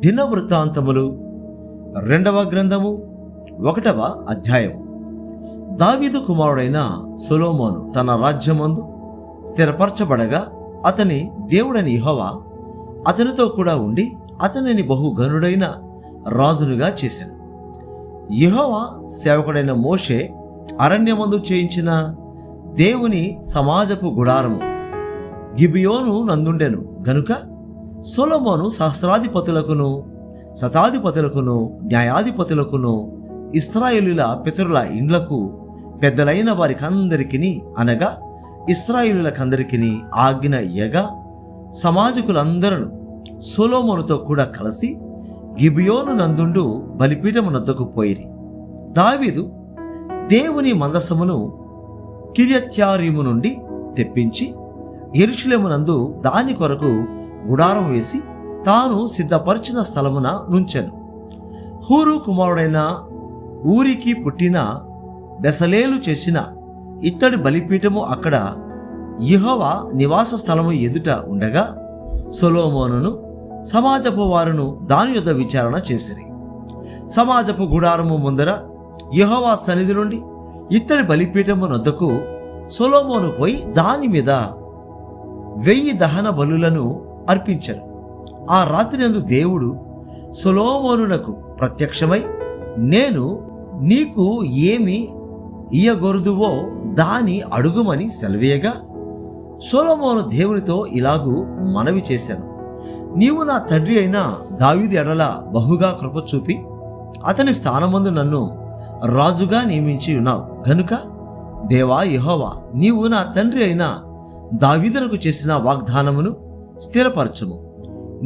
దినవృత్తాంతములు 2వ గ్రంథము 1వ అధ్యాయము. దావీదు కుమారుడైన సొలొమోను తన రాజ్యమందు స్థిరపరచబడగా అతని దేవుడైన యెహోవా అతనితో కూడా ఉండి అతనిని బహుఘనుడైన రాజునుగా చేశాను. యెహోవా సేవకుడైన మోషే అరణ్యమందు చేయించిన దేవుని సమాజపు గుడారము గిబియోను నందుండెను గనుక సొలొమోను సహస్రాధిపతులకును శతాధిపతులకును న్యాయాధిపతులకును ఇశ్రాయేలీయుల పితరుల ఇండ్లకు పెద్దలైన వారికందరికిని అనగా ఇశ్రాయేలీయులకందరికిని ఆజ్ఞ ఇయ్యగా సమాజకులందరూ సొలొమోనుతో కూడా కలిసి గిబియోను నందుండు బలిపీఠమునొద్దకు పోయిరి. దావీదు దేవుని మందసమును కిర్యత్యారీము నుండి తెప్పించి యెరూషలేమునందు దాని కొరకు గుడారం వేసి తాను సిద్ధపరిచిన స్థలమున నుంచెను. హూరు కుమారుడైన ఊరికి పుట్టిన బెసలేలు చేసిన ఇత్తడి బలిపీఠము అక్కడ యెహోవా నివాస స్థలము ఎదుట ఉండగా సొలొమోనును సమాజపు వారును దాని యొద్ద విచారణ చేసిరి. సమాజపు గుడారము ముందర యెహోవా సన్నిధి నుండి ఇత్తడి బలిపీఠము నొద్దకు సొలొమోను పోయి దాని మీద 1000 దహన బలులను అర్పించను. ఆ రాత్రి నందు దేవుడు సొలొమోనునకు ప్రత్యక్షమై, నేను నీకు ఏమి ఇయ్యగొరుదువో దాని అడుగుమని సెలవీయగా, సొలొమోను దేవునితో ఇలాగూ మనవి చేశాను, నీవు నా తండ్రి అయిన దావీదు ఎడల బహుగా కృప చూపి అతని స్థానమందు నన్ను రాజుగా నియమించి ఉన్నావు గనుక దేవా యెహోవా, నీవు నా తండ్రి అయిన దావీదునకు చేసిన వాగ్దానమును స్థిరపరచుము.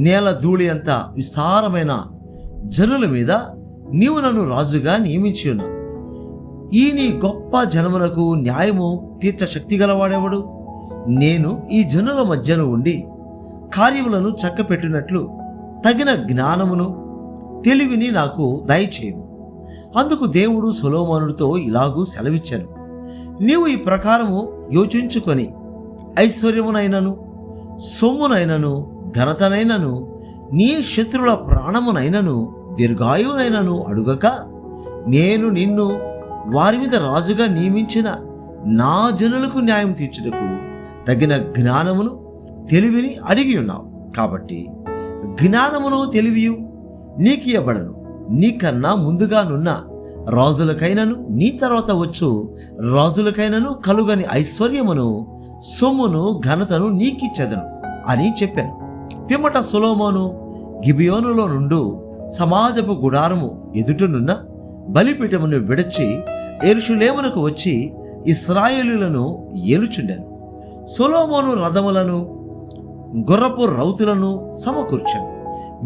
నేల ధూళి అంత విస్తారమైన జనుల మీద నీవు నన్ను రాజుగా నియమించి ఉన్నావు. ఈ నీ గొప్ప జనమునకు న్యాయము తీర్చ శక్తి గలవాడెవడు? నేను ఈ జనుల మధ్యను ఉండి కార్యములను చక్కపెట్టినట్లు తగిన జ్ఞానమును తెలివిని నాకు దయచేయము. అందుకు దేవుడు సొలొమోనుతో ఇలాగూ సెలవిచ్చాను, నీవు ఈ ప్రకారము యోచించుకొని ఐశ్వర్యమునైనను సొమ్మునైనను ఘనతనైనను నీ శత్రువుల ప్రాణమునైనను దీర్ఘాయువునైనను అడుగక, నేను నిన్ను వారి మీద రాజుగా నియమించిన నా జనులకు న్యాయం తీర్చుటకు తగిన జ్ఞానమును తెలివిని అడిగి ఉన్నావు. కాబట్టి జ్ఞానమును తెలివియు నీకియ్యబడను. నీకన్నా ముందుగానున్న రాజులకైనను నీ తర్వాత వచ్చు రాజులకైనను కలుగని ఐశ్వర్యమును సొమ్మును ఘనతను నీకిచ్చెదను అని చెప్పాను. పిమ్మట సొలొమోను గిబియోనులో నుండు సమాజపు గుడారము ఎదుటనున్న బలిపీఠమును విడచి యెరూషలేమునకు వచ్చి ఇశ్రాయేలీయులను ఏలుచుండెను. సొలొమోను రథములను గుర్రపు రౌతులను సమకూర్చెను.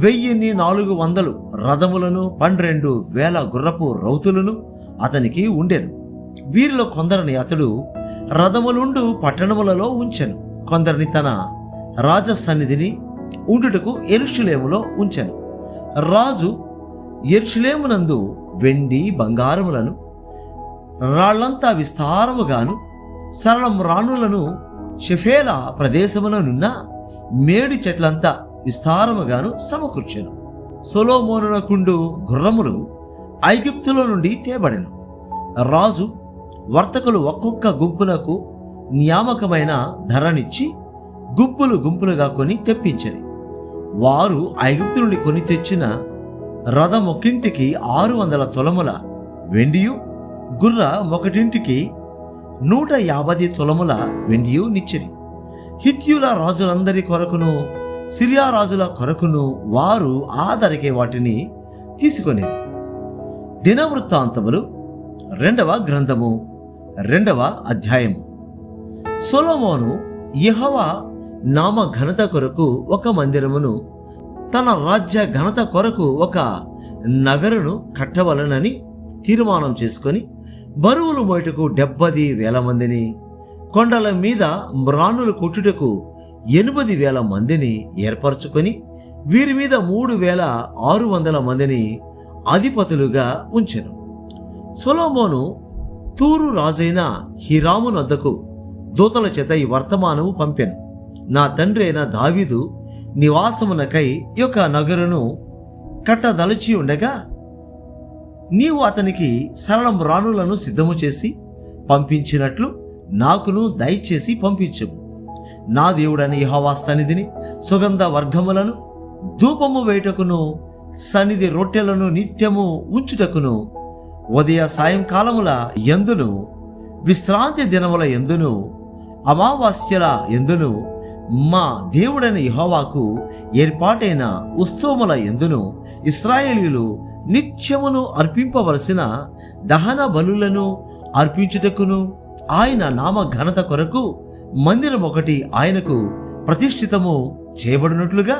1400 రథములను 12,000 గుర్రపు రౌతులను అతనికి ఉండెను. వీరిలో కొందరిని అతడు రథములుండు పట్టణములలో ఉంచెను, కొందరిని తన రాజసన్నిధిని ఉండుటకు యెరూషలేములో ఉంచెను. రాజు యెరూషలేమునందు వెండి బంగారములను రాళ్లంతా విస్తారముగాను సరళం రాణులను షెఫేలా ప్రదేశములనున్న మేడి చెట్లంతా విస్తారముగాను సమకూర్చెను. సొలొమోనునకుండు గుర్రములు ఐగుప్తులో నుండి తేబడెను. రాజు వర్తకులు ఒక్కొక్క గుంపునకు నియామకమైన ధరనిచ్చి గుంపులు గుంపులుగా కొని తెప్పించని. వారు ఐగుప్తు నుండి కొని తెచ్చిన రథం ఒక్కింటికి 600 తులముల వెండియు, గుర్ర ఒకటింటికి 150 తులముల వెండియు నిచ్చిరి. హిత్యుల రాజులందరి కొరకును సిరియా రాజుల కొరకును వారు ఆ ధరకే వాటిని తీసుకొనిరి. దినవృత్తాంతములు 2వ గ్రంథము 2వ అధ్యాయము. సొలొమోను యెహోవా నామ ఘనత కొరకు ఒక మందిరమును, తన రాజ్య ఘనత కొరకు ఒక నగరును కట్టవలనని తీర్మానం చేసుకొని బరువులు మోయుటకు 70,000 మందిని, కొండల మీద మ్రానులు కొట్టుటకు 80,000 మందిని ఏర్పరచుకొని వీరి మీద 3,600 మందిని అధిపతులుగా ఉంచెను. సొలొమోను తూరు రాజైన హీరాము నొద్దకు దూతల చేత ఈ వర్తమానము పంపెను. నా తండ్రి అయిన దావీదు నివాసమునకై యొక్క నగరును కట్టదలచి ఉండగా నీవు అతనికి సరళం రాణులను సిద్ధము చేసి పంపించినట్లు నాకును దయచేసి పంపించుము. నా దేవుడని యెహోవా సన్నిధిని సుగంధ వర్గములను ధూపము వేయుటకును సన్నిధి రొట్టెలను నిత్యము ఉంచుటకును ఉదయ సాయంకాలముల యందును విశ్రాంతి దినముల యందును అమావాస్యల యందును మా దేవుడైన యెహోవాకు ఏర్పాటైన ఉత్సవముల యందును ఇశ్రాయేలీయులు నిత్యమును అర్పింపవలసిన దహన బలులను అర్పించుటకును ఆయన నామ ఘనత కొరకు మందిరం ఒకటి ఆయనకు ప్రతిష్ఠితము చేయబడినట్లుగా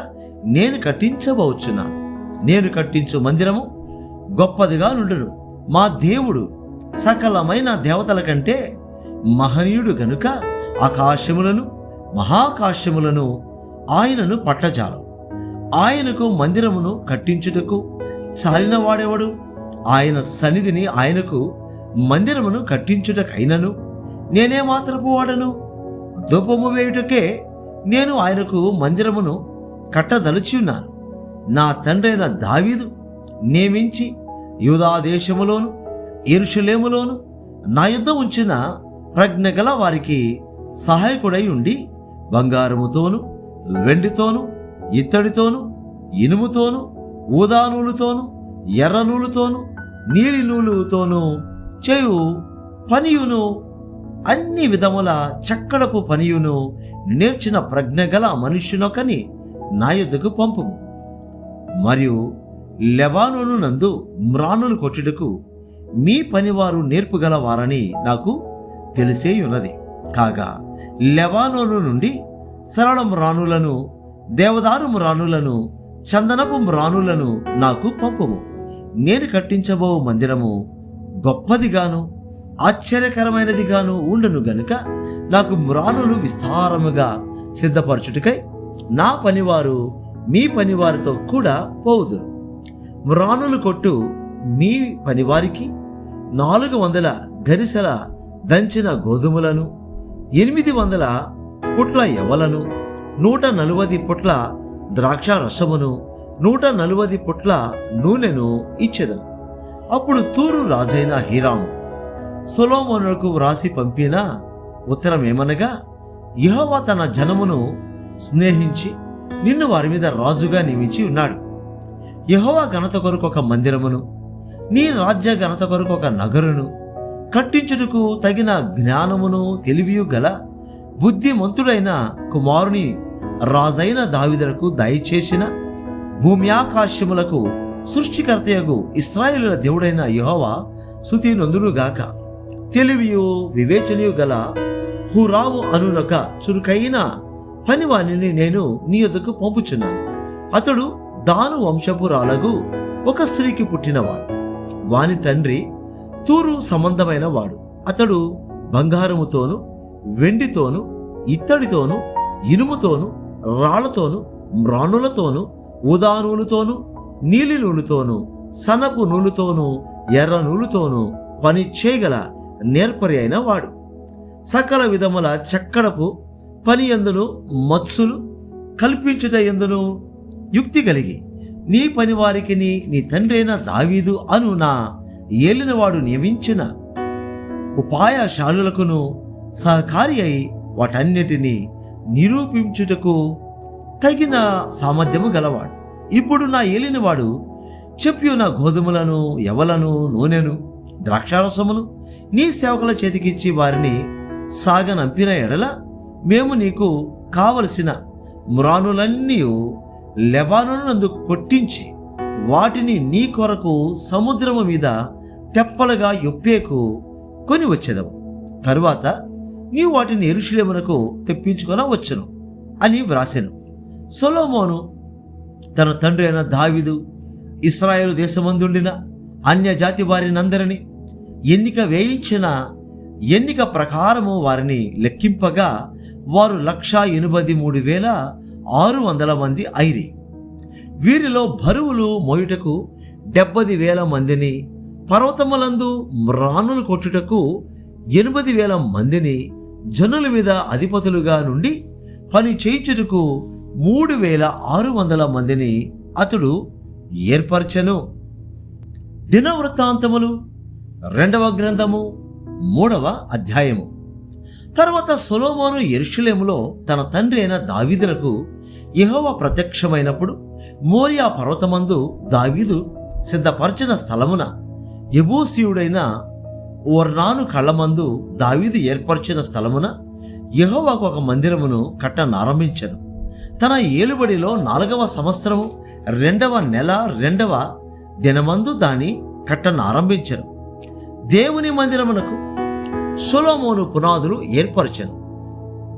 నేను కట్టించబోచున్నాను. నేను కట్టించు మందిరము గొప్పదిగా నుండును. మా దేవుడు సకలమైన దేవతల కంటే మహనీయుడు గనుక ఆకాశములను మహాకాశములను ఆయనను పట్టజాలం. ఆయనకు మందిరమును కట్టించుటకు చాలిన వాడెవడు? ఆయన సన్నిధిని ఆయనకు మందిరమును కట్టించుటకైనను నేనే మాత్రపు వాడను. ధూపము వేయుటకే నేను ఆయనకు మందిరమును కట్టదలిచి ఉన్నాను. నా తండ్రైన దావీదు నియమించి యూదా దేశములోను యెరూషలేములోను నా యుద్ధ ఉంచిన ప్రజ్ఞగల వారికి సహాయకుడై ఉండి బంగారముతోను వెండితోను ఇత్తడితోను ఇనుముతోను ఊదా నూలుతోను ఎర్ర నూలుతోను నీలి నూలుతోను చేయు పనియును అన్ని విధముల చక్కడపు పనియును నేర్చిన ప్రజ్ఞగల మనుష్యునొకని నా యొద్దకు పంపుము. మరియు లెబానోను నందు మ్రానులు కొట్టుటకు మీ పనివారు నేర్పుగల వారని నాకు తెలిసే ఉన్నది. కాగా లెబానోను నుండి సరళం రాణులను దేవదారు మ్రానులను చందనపు మ్రానులను నాకు పంపుము. నేను కట్టించబో మందిరము గొప్పదిగాను ఆశ్చర్యకరమైనదిగాను ఉండును గనుక నాకు మ్రానులు విస్తారముగా సిద్ధపరచుటకై నా పనివారు మీ పనివారితో కూడా పోవుదురు. మ్రానులు కొట్టు మీ పనివారికి 400 గరిసెల దంచిన గోధుమలను 800 పుట్ల యవలను 140 పుట్ల ద్రాక్ష రసమును 140 పుట్ల నూనెను ఇచ్చెదను. అప్పుడు తూరు రాజైన హీరాము సొలొమోనుకు వ్రాసి పంపిన ఉత్తరం ఏమనగా, యెహోవా తన జనమును స్నేహించి నిన్ను వారి మీద రాజుగా నియమించి ఉన్నాడు. యెహోవా ఘనత కొరకు ఒక మందిరమును నీ రాజ్య ఘనత కొరకు ఒక నగరును కట్టించుటకు తగిన జ్ఞానమును తెలివియు గల బుద్ధిమంతుడైన కుమారుని రాజైన దావీదుకు దయచేసిన భూమి ఆకాశములకు సృష్టికర్తయగు ఇశ్రాయేలుల దేవుడైన యెహోవా స్తుతి నొందునుగాక. తెలివియు వివేచనయు గల హురాము అనునొక చురుకైన పనివానిని నేను నీ యొద్దకు పంపుచున్నాను. అతడు దాను వంశపురాలగు ఒక స్త్రీకి పుట్టినవాడు. వాని తండ్రి తూరు సంబంధమైన వాడు. అతడు బంగారముతోను వెండితోను ఇత్తడితోను ఇనుముతోను రాళ్లతోను మ్రానులతోను ఊదా నూలుతోను నీలి నూలుతోను సనపు నూలుతోను ఎర్ర నూలుతోను పని చేయగల నేర్పరి అయిన వాడు. సకల విధముల చక్కడపు పని ఎందును మత్సులు కల్పించుట ఎందును యుక్తి కలిగి నీ పనివారికి నీ తండ్రైన దావీదు అను నా ఏలినవాడు నియమించిన ఉపాయశాలులకును సహకారి అయి వాటన్నిటినీ నిరూపించుటకు తగిన సామర్థ్యము గలవాడు. ఇప్పుడు నా ఏలినవాడు చెప్పిన గోధుమలను యవలను నూనెను ద్రాక్షారసమును నీ సేవకుల చేతికిచ్చి వారిని సాగనంపిన ఎడల మేము నీకు కావలసిన మ్రానులన్నీ లెబానోను కొట్టించి వాటిని నీ కొరకు సముద్రము మీద తెప్పలుగా యొప్పేకు కొని వచ్చేదము. తరువాత నీవు వాటిని యెరూషలేమునకు తెప్పించుకొని వచ్చును అని వ్రాసెను. సొలొమోను తన తండ్రి అయిన దావీదు ఇశ్రాయేలు దేశమందుండిన అన్యజాతి వారినందరినీ ఎన్నిక వేయించిన ఎన్నిక ప్రకారము వారిని లెక్కింపగా వారు 183,600 మంది అయిరి. వీరిలో బరువులు మోయుటకు 70,000 మందిని, పర్వతములందు మ్రానులు కొట్టుటకు 80,000 మందిని, జనుల మీద అధిపతులుగా నుండి పని చేయించుటకు 3,600 మందిని అతడు ఏర్పరచెను. దినవృత్తాంతములు 2వ గ్రంథము 3వ అధ్యాయము. తర్వాత సొలొమోను యెరూషలేములో తన తండ్రి అయిన దావీదులకు యెహోవా ప్రత్యక్షమైనప్పుడు మోరియా పర్వతమందు దావీదు సిద్ధపరచిన స్థలమున యెబూసీయుడైన ఒర్నాను కళ్ళమందు దావీదు ఏర్పరిచిన స్థలమున యెహోవాకు ఒక మందిరమును కట్టనారంభించెను. తన ఏలుబడిలో 4వ సంవత్సరము 2వ నెల 2వ దినమందు దాని కట్టనారంభించెను. దేవుని మందిరమునకు సొలొమోను పునాదులు ఏర్పరచెను.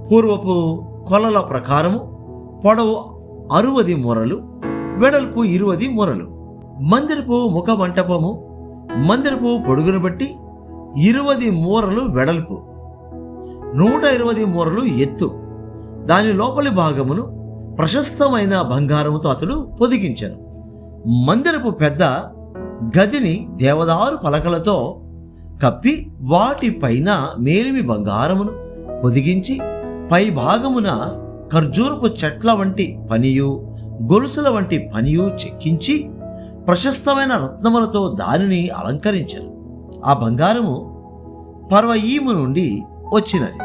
పూర్వపు కొలల ప్రకారము పొడవు 60 మూరలు, వెడల్పు 20 మూరలు. మందిరపు ముఖ మంటపము మందిరపు పొడుగును బట్టి 20 మూరలు వెడల్పు, 120 మూరలు ఎత్తు. దాని లోపలి భాగమును ప్రశస్తమైన బంగారముతో అతడు పొదిగించెను. మందిరపు పెద్ద గదిని దేవదారు పలకలతో కప్పి వాటిపైన మేలిమి బంగారమును పొదిగించి పై భాగమున ఖర్జూరపు చెట్ల వంటి పనియు గొలుసుల వంటి పనియు చెక్కించి ప్రశస్తమైన రత్నములతో దానిని అలంకరించెను. ఆ బంగారము పర్వయీము నుండి వచ్చినది.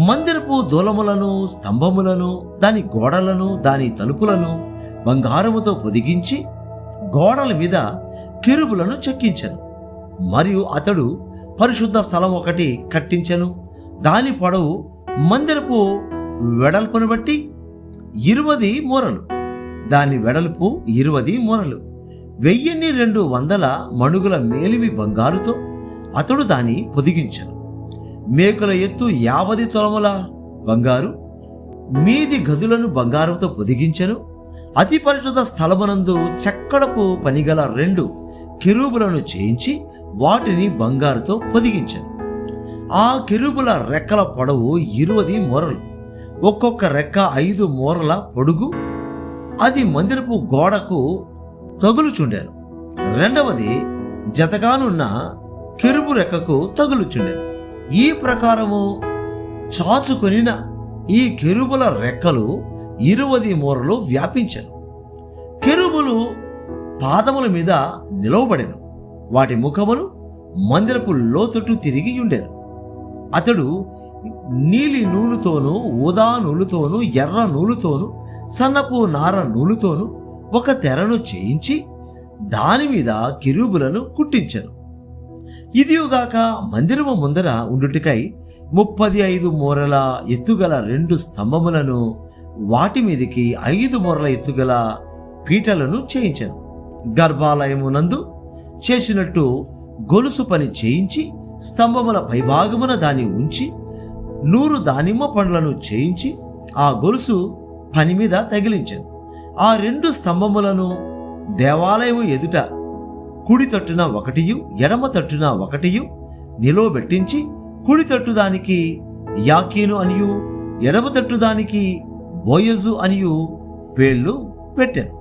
మందిరపు దూలములను, స్తంభములను, దాని గోడలను, దాని తలుపులను బంగారముతో పొదిగించి గోడల మీద కెరూబులను చెక్కించెను. మరియు అతడు పరిశుద్ధ స్థలం ఒకటి కట్టించెను. దాని పొడవు మందిరపు వెడల్పును బట్టి 20 మూరలు, దాని వెడల్పు 20 మూరలు. 1200 మణుగుల మేలిమి బంగారుతో అతడు దాన్ని పొదిగించెను. మేకుల ఎత్తు 50 తులముల బంగారు. మీది గదులను బంగారంతో పొదిగించెను. అతి పరిశుద్ధ స్థలమునందు చక్కడపు పనిగల 2 కెరూబులను చేయించి వాటిని బంగారుతో పొదిగించెను. ఆ కెరూబుల రెక్కల పొడవు 20 మూరలు, ఒక్కొక్క రెక్క 5 మూరల పొడుగు. అది మందిరపు గోడకు తగులుచుండెను. రెండవది జతగానున్న కెరూబు రెక్కకు తగులుచుండెను. ఈ ప్రకారము చాచుకొనిన ఈ కెరూబుల రెక్కలు 20 మూరలు వ్యాపించెను. కెరూబులు పాదముల మీద నిలవబడెను. వాటి ముఖములు మందిరపు లోతుట్టు తిరిగి ఉండెను. అతడు నీలి నూలుతోనూ, ఊదా నూలుతోనూ, ఎర్ర నూలుతోనూ, సన్నపు నార నూలుతోనూ ఒక తెరను చేయించి దాని మీద కెరూబులను కుట్టించెను. ఇదియుగాక మందిరము ముందర ఉండుటకై 35 మూరల ఎత్తుగల 2 స్తంభములను, వాటి మీదికి 5 మూరల ఎత్తుగల పీటలను చేయించెను. గర్భాలయమునందు చేసినట్టు గొలుసు పని చేయించి స్తంభముల పైభాగమున దాన్ని ఉంచి 100 దానిమ్మ పండ్లను చేయించి ఆ గొలుసు పని మీద తగిలించెను. ఆ 2 స్తంభములను దేవాలయము ఎదుట కుడి తట్టున ఒకటియు, ఎడమ తట్టున ఒకటియు నిలువబెట్టించి కుడి తట్టు దానికి యాకీను అనియు, ఎడమ తట్టు దానికి బోయజు అనియు పేర్లు పెట్టెను.